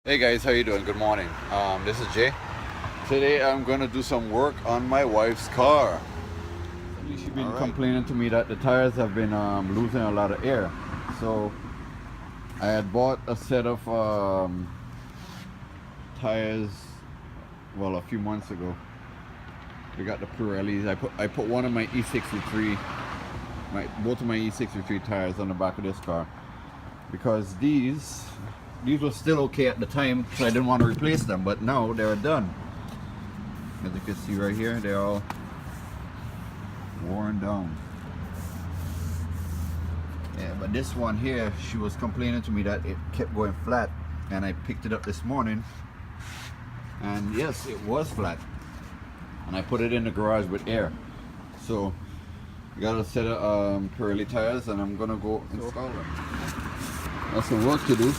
Hey guys, how you doing? Good morning. This is Jay. Today I'm going to do some work on my wife's car. She's been complaining to me that the tires have been losing a lot of air. So I had bought a set of tires, well, a few months ago. We got the Pirellis. I put one of my E63, both of my E63 tires on the back of this car because these were still okay at the time, so I didn't want to replace them, but now they're done. As you can see right here, they're all worn down. Yeah, but this one here, she was complaining to me that it kept going flat, and I picked it up this morning, and yes, it was flat, and I put it in the garage with air. So I got a set of Pirelli tires, and I'm gonna go install them. That's some work to do.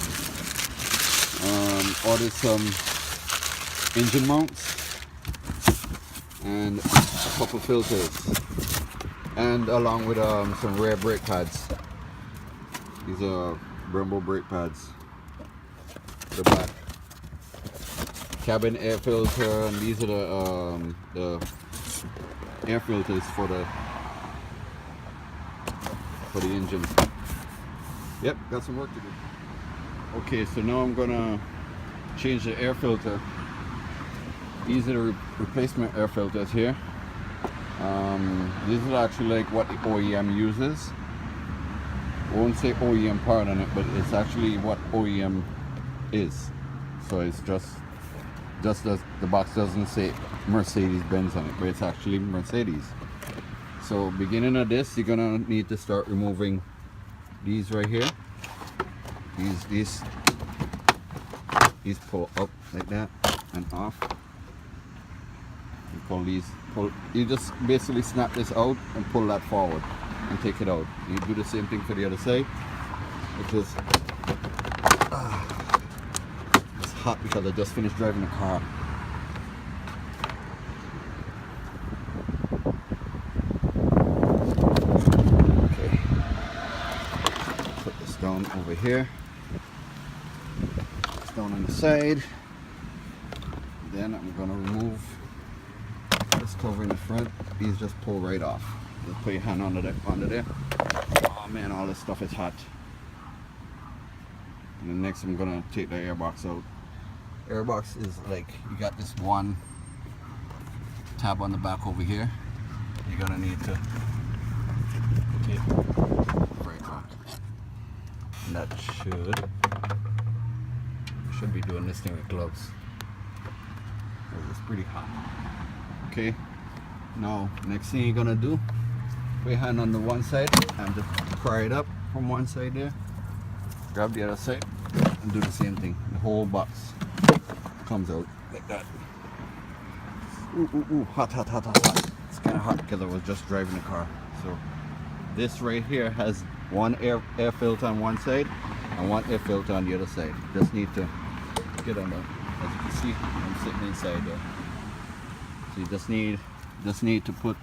Ordered some engine mounts and a couple filters, and along with some rear brake pads. These are Brembo brake pads. The back cabin air filter, and these are the air filters for the engine. Yep, got some work to do. Okay, so now I'm gonna change the air filter. These are the replacement air filters here. This is actually like what the OEM uses. I won't say OEM part on it, but it's actually what OEM is. So it's just as the box doesn't say Mercedes-Benz on it, but it's actually Mercedes. So beginning of this, you're gonna need to start removing these right here. These pull up like that and off. You just basically snap this out and pull that forward and take it out. You do the same thing for the other side. It's hot because I just finished driving the car. Okay, put this down over here. Down on the side. Then I'm going to remove this cover in the front. These just pull right off. Just put your hand under there. Oh man, all this stuff is hot. And then next I'm going to take the airbox out. Airbox is like, you got this one tab on the back over here. You're going to need to take it right off. And that should be doing this thing with gloves. It's pretty hot. Okay, now next thing you're gonna do, put your hand on the one side and just pry it up from one side there. Grab the other side and do the same thing. The whole box comes out like that. Ooh, hot. It's kind of hot because I was just driving the car. So this right here has one air filter on one side and one air filter on the other side. Just need to get on there. As you can see, I'm sitting inside there. So you just need to put,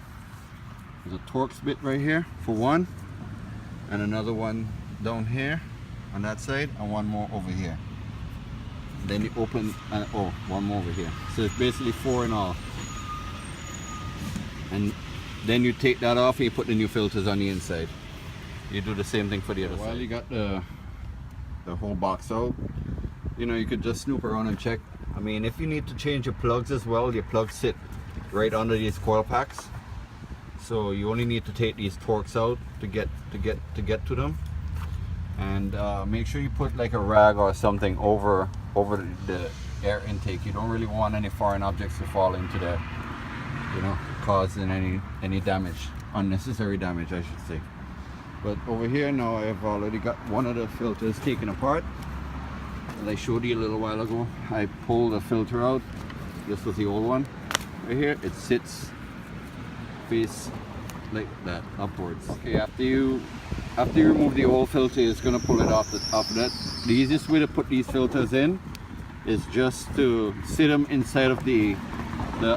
there's a Torx bit right here for one, and another one down here on that side, and one more over here. Then you open, and one more over here. So it's basically 4 in all. And then you take that off and you put the new filters on the inside. You do the same thing for the other side. While you got the whole box out, you know, you could just snoop around and check. I mean, if you need to change your plugs as well, your plugs sit right under these coil packs. So you only need to take these Torx out to get to them. And make sure you put like a rag or something over the air intake. You don't really want any foreign objects to fall into there, you know, causing any damage, unnecessary damage, I should say. But over here now, I've already got one of the filters taken apart. As I showed you a little while ago, I pulled the filter out. This was the old one. Right here, it sits face like that, upwards. Okay, after you remove the old filter, it's gonna pull it off of that. The easiest way to put these filters in is just to sit them inside of the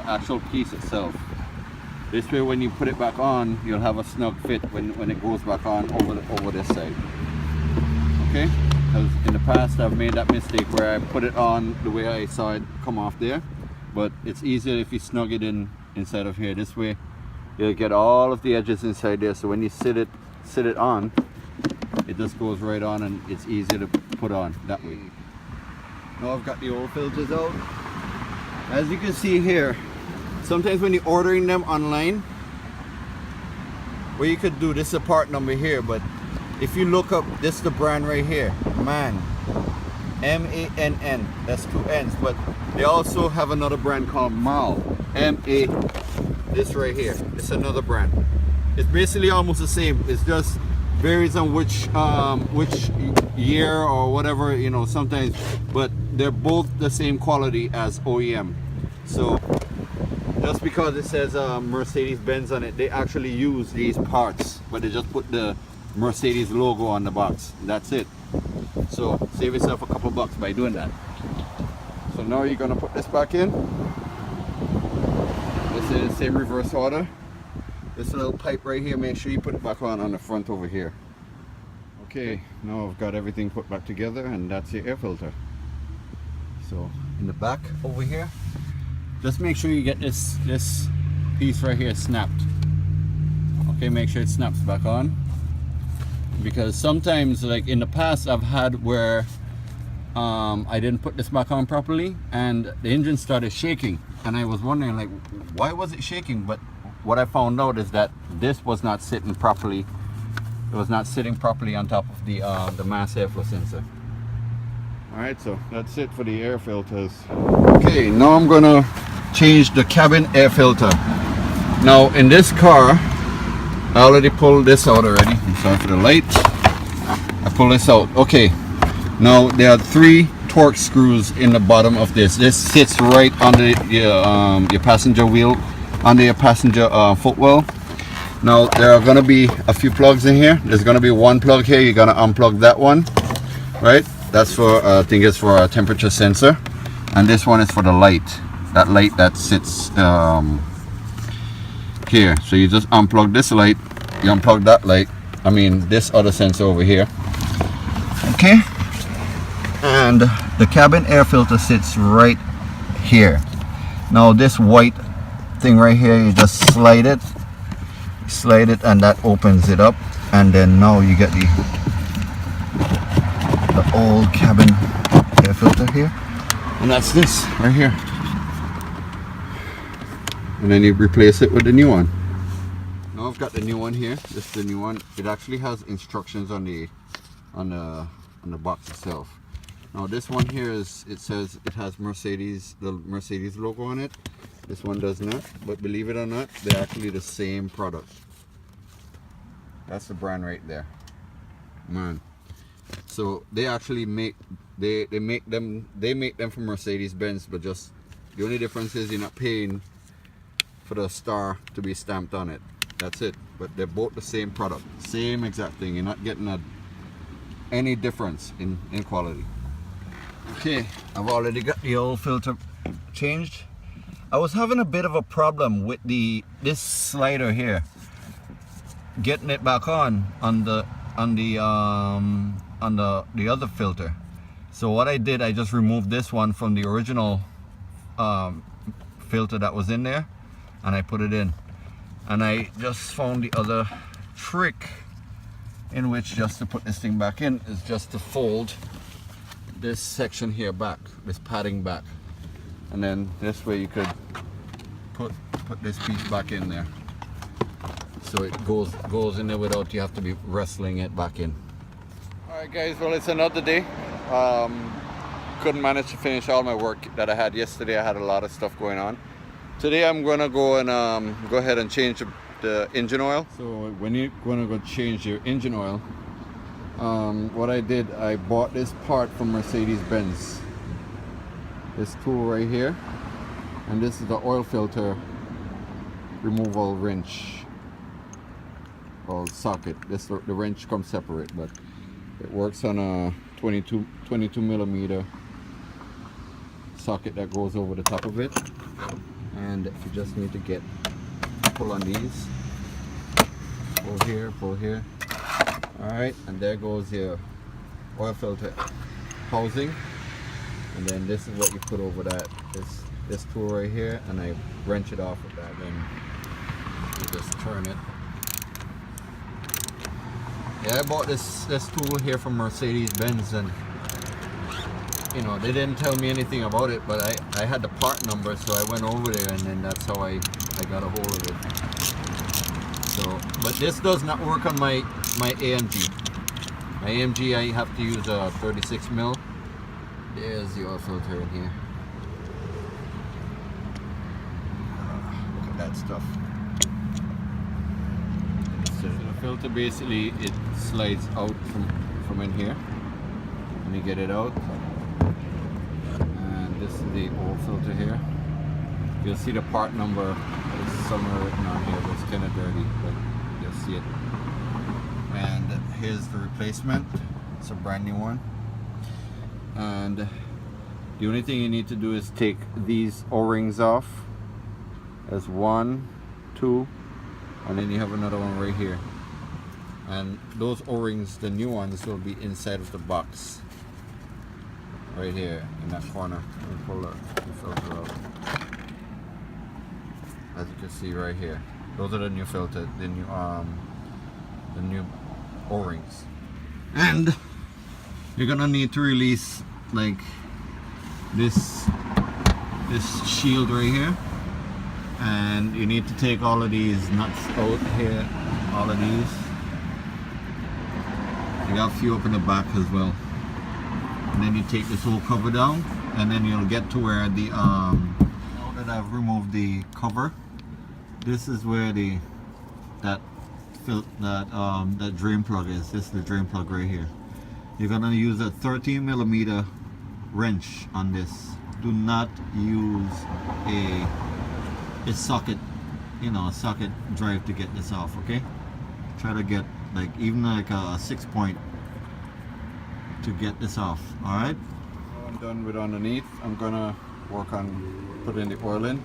actual piece itself. This way, when you put it back on, you'll have a snug fit when it goes back on over this side. Okay. because in the past I've made that mistake where I put it on the way I saw it come off there, but it's easier if you snug it in inside of here. This way you'll get all of the edges inside there, so when you sit it on, it just goes right on and it's easier to put on that way. Now I've got the old filters out. As you can see here, sometimes when you're ordering them online, well, you could do this, a part number here, but if you look up, this is the brand right here, MANN, M-A-N-N, that's 2 N's, but they also have another brand called MAL, M-A, this right here, it's another brand. It's basically almost the same, it's just varies on which year or whatever, you know, sometimes, but they're both the same quality as OEM. So just because it says Mercedes-Benz on it, they actually use these parts, but they just put the Mercedes logo on the box. That's it. So save yourself a couple bucks by doing that. So now you're gonna put this back in. This is the same reverse order. This little pipe right here, make sure you put it back on the front over here. Okay, now I've got everything put back together, and that's your air filter. So in the back over here, just make sure you get this piece right here snapped. Okay, make sure it snaps back on, because sometimes, like in the past, I've had where I didn't put this back on properly and the engine started shaking, and I was wondering, like, why was it shaking? But what I found out is that this was not sitting properly. It was not sitting properly on top of the mass airflow sensor. Alright, so that's it for the air filters. Okay, now I'm gonna change the cabin air filter. Now in this car, I already pulled this out already. I'm sorry for the light. I pulled this out. Okay, now there are 3 torque screws in the bottom of this. This sits right under your passenger wheel, under your passenger footwell. Now there are going to be a few plugs in here. There's going to be one plug here. You're going to unplug that one, right? That's for I think it's for a temperature sensor, and this one is for the light. That light that sits here. So you just unplug this light, you unplug that light, I mean this other sensor over here. Okay, and the cabin air filter sits right here. Now this white thing right here, you just slide it, and that opens it up, and then now you get the old cabin air filter here, and that's this right here, and then you replace it with the new one. Now I've got the new one here. This is the new one. It actually has instructions on the box itself. Now this one here is, it says it has Mercedes, the Mercedes logo on it. This one does not, but believe it or not, they're actually the same product. That's the brand right there, MANN. So they actually make they make them for Mercedes-Benz, but just the only difference is you're not paying for the star to be stamped on it. That's it. But they're both the same product, same exact thing. You're not getting any difference in quality. Okay, I've already got the old filter changed. I was having a bit of a problem with this slider here, getting it back on the other filter. So what I did, I just removed this one from the original filter that was in there, and I put it in. And I just found the other trick, in which just to put this thing back in is just to fold this section here back, this padding back, and then this way you could put this piece back in there, so it goes in there without you have to be wrestling it back in. Alright guys, well, it's another day. Couldn't manage to finish all my work that I had yesterday. I had a lot of stuff going on. Today I'm gonna go and go ahead and change the engine oil. So when you're gonna go change your engine oil, what I did, I bought this part from Mercedes-Benz. This tool right here, and this is the oil filter removal wrench or socket. The wrench comes separate, but it works on a 22 millimeter socket that goes over the top of it. And you just need to pull on these, pull here, all right, and there goes your oil filter housing, and then this is what you put over that, this tool right here, and I wrench it off with that. Then you just turn it. Yeah, I bought this tool here from Mercedes-Benz, and you know, they didn't tell me anything about it, but I had the part number, so I went over there, and then that's how I got a hold of it. So, but this does not work on my AMG. My AMG, I have to use a 36 mil. There's the oil filter in here. Look at that stuff. So the filter basically, it slides out from in here, and you get it out. And this is the oil filter here. You'll see the part number is somewhere written on here, but it's kind of dirty, but you'll see it. And here's the replacement. It's a brand new one. And the only thing you need to do is take these O-rings off. There's 1, 2, and then you have another one right here. And those O-rings, the new ones, will be inside of the box. Right here in that corner. Let me pull the filter out. As you can see right here. Those are the new filter, the new O-rings. And you're gonna need to release like this shield right here, and you need to take all of these nuts out here, all of these. You got a few up in the back as well, and then you take this whole cover down, and then you'll get to where the now that I've removed the cover, this is where that drain plug is. This is the drain plug right here. You're gonna use a 13mm wrench on this. Do not use a socket, you know, a socket drive to get this off. Okay, try to get like even like a 6-point to get this off. All right, I'm done with underneath. I'm gonna work on putting the oil in.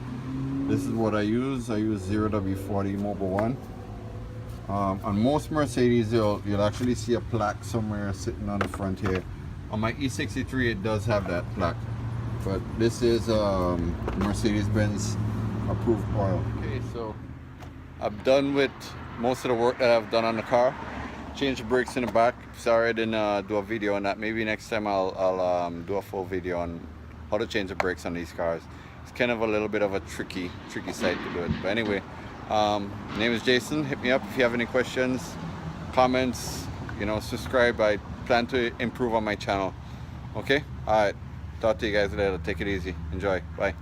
This is what I use 0W40 Mobile 1. On most Mercedes, you'll actually see a plaque somewhere sitting on the front here. On my E63, it does have that plaque, but this is Mercedes-Benz approved oil. Okay, so I'm done with most of the work that I've done on the car. Change the brakes in the back. Sorry I didn't do a video on that. Maybe next time I'll do a full video on how to change the brakes on these cars. It's kind of a little bit of a tricky site to do it. But anyway, name is Jason. Hit me up if you have any questions, comments, you know, subscribe. I plan to improve on my channel. Okay? Alright. Talk to you guys later. Take it easy. Enjoy. Bye.